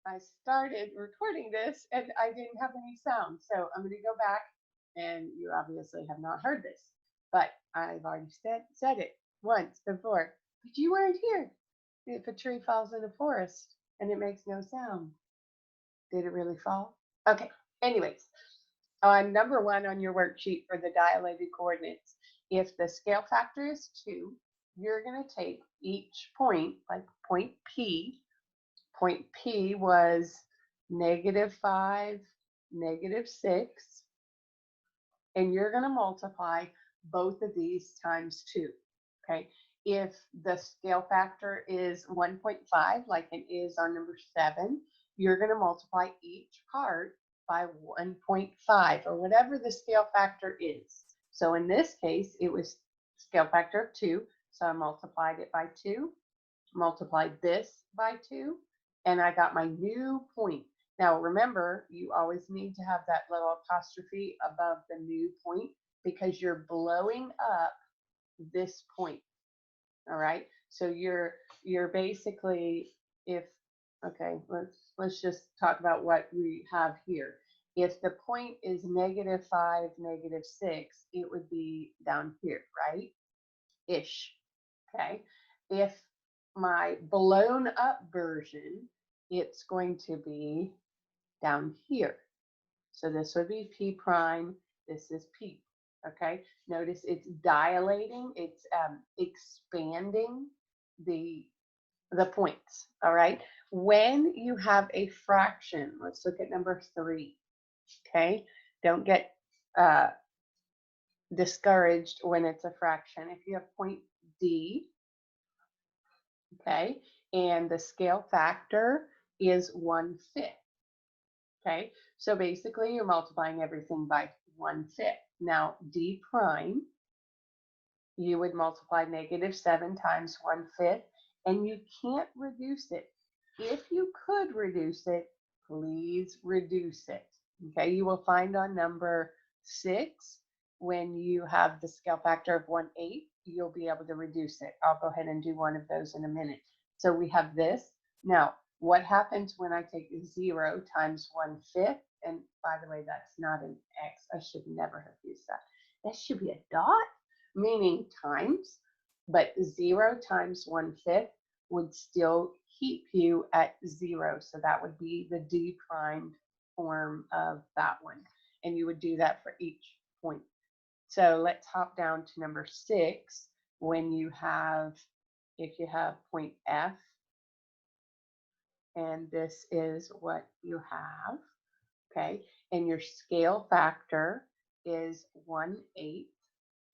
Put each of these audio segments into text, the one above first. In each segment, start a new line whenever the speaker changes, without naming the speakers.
I started recording this and I didn't have any sound. So I'm going to go back, and you obviously have not heard this, but I've already said it once before. But you weren't here. If a tree falls in a forest and it makes no sound, did it really fall? Okay. Anyways, on number one on your worksheet for the dilated coordinates, if the scale factor is 2, you're going to take each point, like point P. Point P was -5, -6, and you're going to multiply both of these times 2. Okay. If the scale factor is 1.5, like it is on number 7, you're going to multiply each part by 1.5 or whatever the scale factor is. So in this case, it was scale factor of 2. So I multiplied it by 2, multiplied this by 2, and I got my new point. Now remember, you always need to have that little apostrophe above the new point because you're blowing up this point. All right. So you're basically, if okay, let's just talk about what we have here. If the point is -5, -6, it would be down here, right? Ish. Okay. If my blown up version, it's going to be down here. So this would be P prime, this is P. Okay, notice it's dilating, it's expanding the points. All right, when you have a fraction, let's look at number 3. Okay, don't get discouraged when it's a fraction. If you have point D, okay, and the scale factor is 1/5. Okay, so basically you're multiplying everything by 1/5. Now D prime, you would multiply -7 times 1/5, and you can't reduce it. If you could reduce it, please reduce it. Okay, you will find on number 6, when you have the scale factor of 1/8, you'll be able to reduce it. I'll go ahead and do one of those in a minute. So we have this. Now, what happens when I take 0 times 1/5? And by the way, that's not an X. I should never have used that. That should be a dot, meaning times, but 0 times 1/5 would still keep you at 0. So that would be the D primed form of that one. And you would do that for each point. So let's hop down to number 6. When you have, if you have point F, and this is what you have, okay, and your scale factor is 1/8.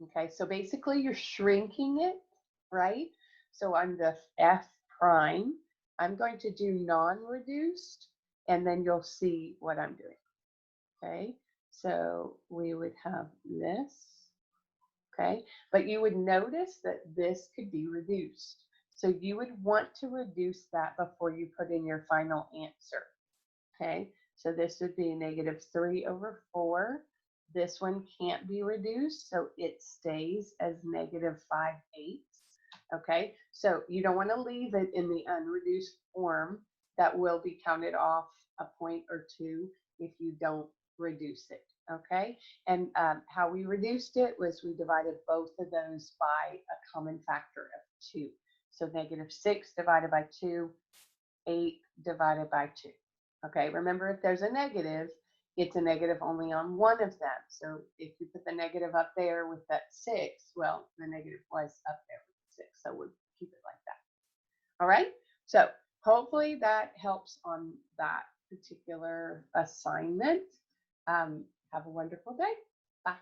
Okay, so basically you're shrinking it, right? So on the F prime, I'm going to do non-reduced, and then you'll see what I'm doing. Okay, so we would have this, okay, but you would notice that this could be reduced. So you would want to reduce that before you put in your final answer. Okay, so this would be -3/4. This one can't be reduced, so it stays as -5/8. Okay, so you don't want to leave it in the unreduced form. That will be counted off a point or 2 if you don't reduce it. Okay, and how we reduced it was we divided both of those by a common factor of 2. So -6 divided by 2, 8 divided by 2. Okay, remember, if there's a negative, it's a negative only on one of them. So if you put the negative up there with that 6, well, the negative was up there with the 6. So we'll keep it like that. All right, so hopefully that helps on that particular assignment. Have a wonderful day. Bye.